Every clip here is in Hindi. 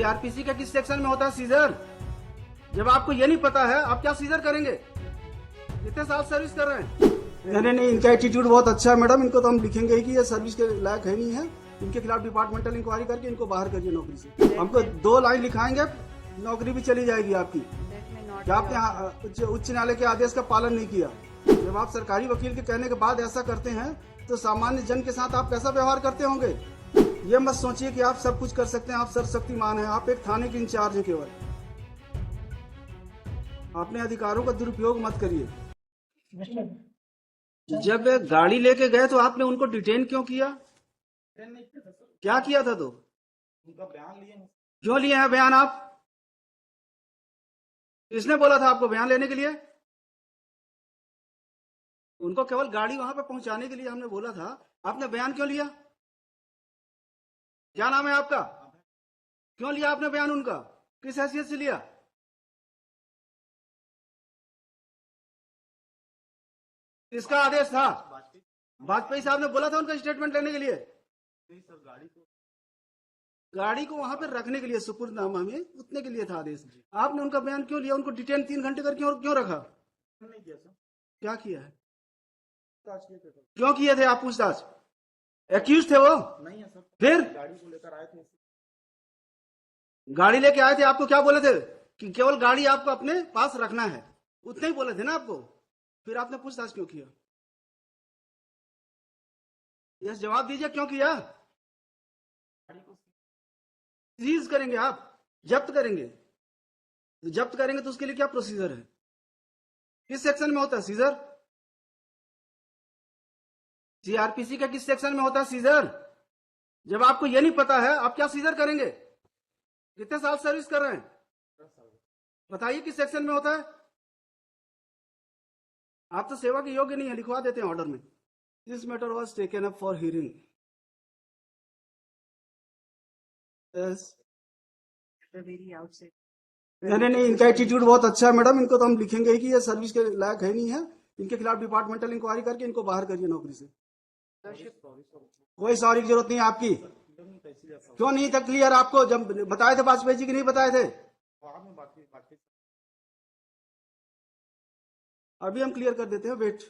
सीआरपीसी का किस सेक्शन में होता है सीजर? जब आपको ये नहीं पता है आप क्या सीजर करेंगे? कितने साल सर्विस कर रहे हैं? नहीं, इनका एटीट्यूड बहुत अच्छा है मैडम। इनको तो हम लिखेंगे ही कि ये सर्विस के लायक है नहीं है। इनके खिलाफ डिपार्टमेंटल इंक्वायरी करके इनको बाहर करिए नौकरी से। हमको 2 लाइन लिखाएंगे, नौकरी भी चली जाएगी आपकी। क्या आपने उच्च न्यायालय के आदेश का पालन नहीं किया? जब आप सरकारी वकील के कहने के बाद ऐसा करते हैं तो सामान्य जन के साथ आप कैसा व्यवहार करते होंगे? ये मत सोचिए कि आप सब कुछ कर सकते हैं, आप सर्वशक्तिमान हैं। आप एक थाने के इंचार्ज हैं केवल। अपने अधिकारों का दुरुपयोग मत करिए। जब गाड़ी लेके गए तो आपने उनको डिटेन क्यों किया? क्या किया था? तो उनका बयान लिए हैं। क्यों लिए हैं बयान आप? किसने बोला था आपको बयान लेने के लिए? उनको केवल गाड़ी वहां पे पहुंचाने के लिए हमने बोला था। आपने बयान क्यों लिया? क्या नाम है आपका? क्यों लिया आपने बयान उनका? किस हैसियत से लिया? किसका आदेश था? वाजपेयी साहब ने बोला था उनका स्टेटमेंट लेने के लिए। गाड़ी को वहां पे रखने के लिए सुपुर्दनामा में उतने के लिए था आदेश। आपने उनका बयान क्यों लिया? उनको डिटेन 3 घंटे कर क्यों रखा? नहीं किया सर। क्या किया है? पूछताछ किए थे सर। क्यों किए थे आप पूछताछ? एक्यूज थे वो? नहीं है सर। फिर गाड़ी को लेकर आए थे। गाड़ी लेके आए थे, आपको क्या बोले थे? कि केवल गाड़ी आपको अपने पास रखना है, उतने ही बोले थे ना आपको। फिर आपने पूछताछ क्यों किया? यस, जवाब दीजिए, क्यों किया? सीज करेंगे आप, जब्त करेंगे। तो जब्त करेंगे तो उसके लिए क्या प्रोसीजर है? किस सेक्शन में होता है सीजर? सीआरपीसी का किस सेक्शन में होता है सीजर? जब आपको ये नहीं पता है आप क्या सीजर करेंगे? कितने साल सर्विस कर रहे हैं? बताइए किस सेक्शन में होता है? आप तो सेवा के योग्य नहीं है, लिखवा देते हैं ऑर्डर में। This matter was taken up for hearing. नहीं, इनका एटीट्यूड बहुत अच्छा है मैडम। इनको तो हम लिखेंगे ही कि ये सर्विस के लायक है नहीं है। इनके खिलाफ डिपार्टमेंटल इंक्वायरी करके इनको बाहर करिए नौकरी से। कोई सॉरी की जरूरत नहीं है आपकी। क्यों नहीं था क्लियर? आपको जब बताए थे वाजपेयी जी की नहीं बताए थे? अभी हम क्लियर कर देते हैं, वेट।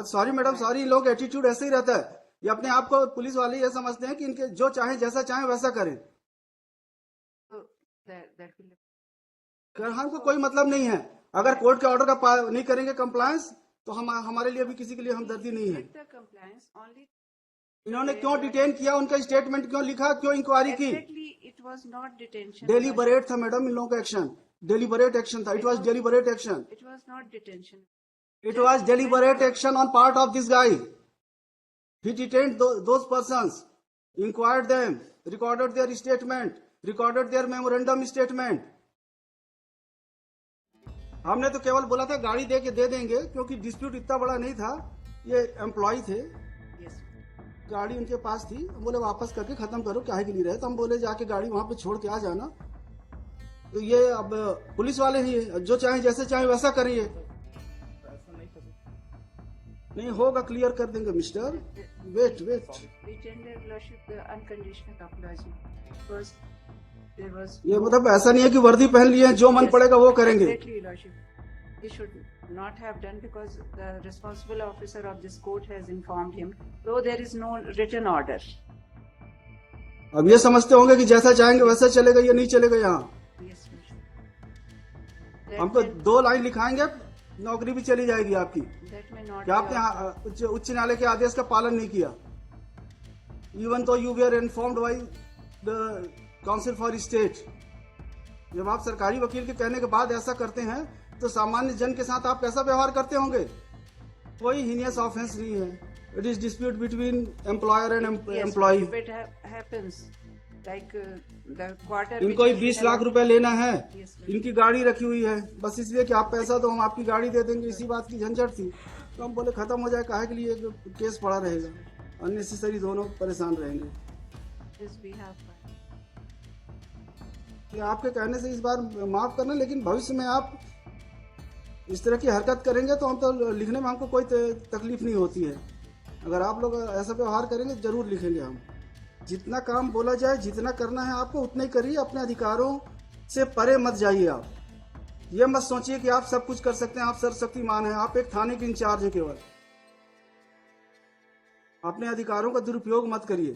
Sorry madam, sorry. लोग एटीट्यूड ऐसे ही रहता है। ये अपने आप को पुलिस वाले ये समझते हैं कि इनके जो चाहे जैसा चाहे वैसा करें। हमको कोई मतलब नहीं है। अगर कोर्ट के ऑर्डर का नहीं करेंगे कंप्लायंस तो हमारे लिए भी किसी के लिए हमदर्दी नहीं है। इन्होंने क्यों डिटेन किया? उनका स्टेटमेंट क्यों लिखा? क्यों इंक्वायरी की? डेलीबरेट था मैडम इन लोगों का एक्शन। डेलीबरेट एक्शन था। It was deliberate action. It was deliberate action on part of this guy. He detained those persons, inquired them, recorded their statement, recorded their memorandum statement. हमने तो केवल बोला था गाड़ी दे देंगे, क्योंकि डिस्प्यूट इतना बड़ा नहीं था। ये एम्प्लॉय थे, गाड़ी उनके पास थी। हम बोले वापस करके खत्म करो, काहे के लिए रहे? तो हम बोले जाके गाड़ी वहां पे छोड़ के आ जाना। तो ये अब पुलिस वाले ही जो चाहे जैसे चाहे वैसा करिए। नहीं होगा, क्लियर कर देंगे मिस्टर। वेट। ये मतलब ऐसा नहीं है कि वर्दी पहन लिए हैं, जो मन पड़ेगा वो करेंगे। He should not have done because the responsible officer of this court has informed him, though there is no written order. अब ये समझते होंगे कि जैसा चाहेंगे वैसा चलेगा, ये नहीं चलेगा यहाँ। Yes, हमको 2 लाइन लिखाएंगे, नौकरी भी चली जाएगी आपकी। that may not क्या आपने उच्च न्यायालय के आदेश का पालन नहीं किया? Even though you were informed by the council for state. जब आप सरकारी वकील के कहने के बाद ऐसा करते हैं तो सामान्य जन के साथ आप कैसा व्यवहार करते होंगे? कोई हीनियस ऑफेंस नहीं है। It is dispute between employer and employee. इनको ही 20 लाख रुपए लेना है। इनकी गाड़ी रखी हुई है, बस इसलिए कि आप पैसा दो हम आपकी गाड़ी दे देंगे। इसी बात की झंझट थी, तो हम बोले खत्म हो जाए, काहे के लिए केस पड़ा रहेगा, अननेसेसरी दोनों परेशान रहेंगे। कि आपके कहने से इस बार माफ करना, लेकिन भविष्य में आप इस तरह की हरकत करेंगे तो हम तो लिखने में हमको कोई तकलीफ नहीं होती है। अगर आप लोग ऐसा व्यवहार करेंगे जरूर लिखेंगे हम। जितना काम बोला जाए, जितना करना है आपको उतना ही करिए, अपने अधिकारों से परे मत जाइए। आप ये मत सोचिए कि आप सब कुछ कर सकते हैं, आप सर्वशक्तिमान हैं। आप एक थाने के इंचार्ज हैं केवल। अपने अधिकारों का दुरुपयोग मत करिए,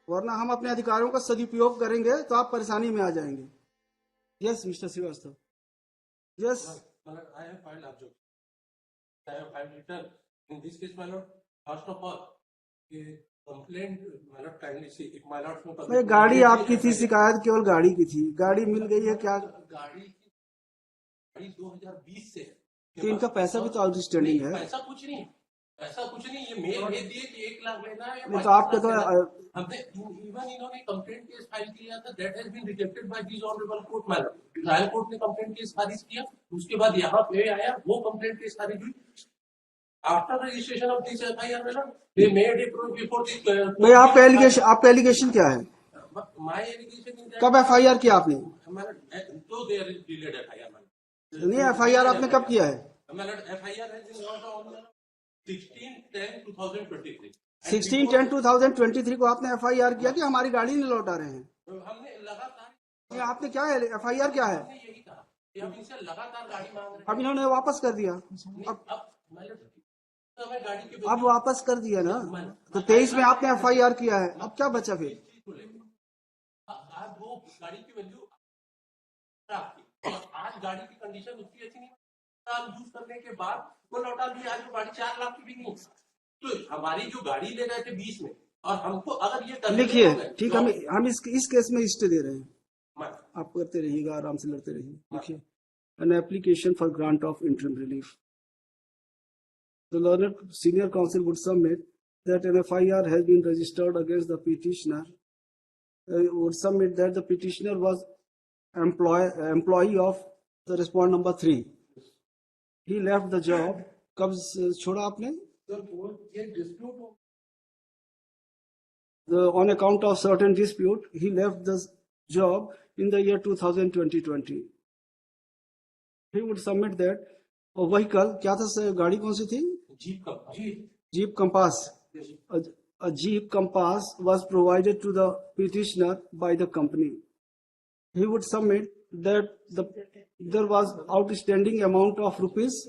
वरना हम अपने अधिकारों का सदुपयोग करेंगे तो आप परेशानी में आ जाएंगे। Yes mister Srivastava, yes. I have filed objection. I have filed return. In this case, my lord, first of all, a complaint, my lord, kindly see, if my lord ये गाड़ी आपकी थी, शिकायत केवल गाड़ी की थी, गाड़ी मिल गई है क्या? गाड़ी 2020 से। तो इनका पैसा भी तो आउटस्टैंडिंग है। पैसा कुछ नहीं, ऐसा कुछ नहीं। ये मेल भेज दिए कि 1 लाख लेना है। नहीं तो आपके तो हमने इवन इन्होंने कंप्लेंट केस फाइल किया था, that has been rejected by this honourable court. Madam, trial court ने कंप्लेंट केस खारिज किया, उसके बाद यहाँ पे आया, वो कंप्लेंट केस खारिज हुई। After registration of this FIR, madam, they made it before this. भाई आपका एलिगेशन क्या है? माय एलिगेशन कब एफआईआर किया आपने? तो देयर इज डिलेड एफआईआर। नहीं, एफआईआर आपने कब किया है? Madam, FIR has been launched on 16/10/2023। 16/10/2023 को आपने एफआईआर किया कि हमारी गाड़ी नहीं लौटा रहे हैं? हमने लगातार, ये आपने क्या है एफआईआर क्या है? हमने यही कहा कि हम इनसे लगातार गाड़ी मांग रहे अब इन्होंने वापस कर दिया। हैं। अब हमें गाड़ी के अब वापस कर दिया ना, तो 23 में आपने एफआईआर किया है, अब क्या बचा फिर? आज वो गाड़ी की वैल्यू आज गाड़ी की कंडीशन उसकी अच्छी नहीं, यूज करने के बाद वो लौटा दी। आज वो गाड़ी 4 लाख की भी नहीं। तो हमारी जो गाड़ी ले गए थे 20 में, और हमको अगर ये लिखिए, ठीक, हम इस केस में स्टे दे रहे हैं। आप करते रहिएगा, आराम से लड़ते रहिए। लिखिए, an application for grant of interim relief. The learned senior counsel would submit that an FIR has been registered against the petitioner. Would submit that the petitioner was employee of the respondent number 3. He left the job. कब छोड़ा आपने? On account of certain dispute, he left the job in the year 2020. He would submit that a vehicle, क्या था, गाड़ी कौन सी थी? Jeep Compass. A Jeep Compass was provided to the petitioner by the company. He would submit that there was outstanding amount of rupees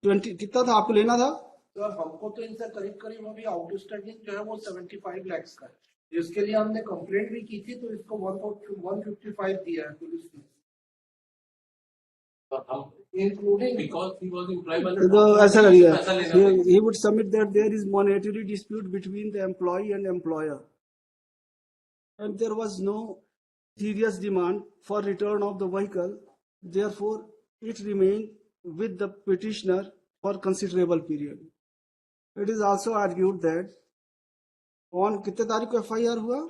20. कितना था आपको लेना था? सर, हमको तो इनसे करीब अभी आउटस्टैंडिंग जो है वो 75 लाख का है, जिसके लिए हमने कंप्लेंट भी की थी, तो इसको 155 दिया है पुलिस ने। including because he was employed by तो ऐसा करिए, he would submit that there is monetary dispute between the employee and employer, and there was no serious demand for return of the vehicle. Therefore, it remained with the petitioner for considerable period. It is also argued that on कितने तारीख को FIR हुआ?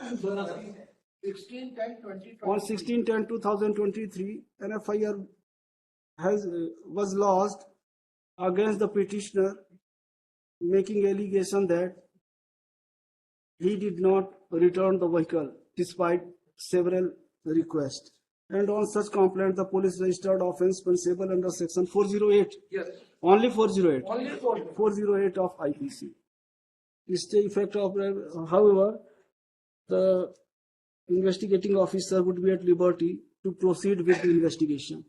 16/10/2023 On 16/10/2023, an FIR was lodged against the petitioner, making allegation that he did not return the vehicle despite several requests. And on such complaint, the police registered offence punishable under section 408. Yes. Only 408. Only 408. 408 of IPC. Stay effect of, however, the investigating officer would be at liberty to proceed with the investigation.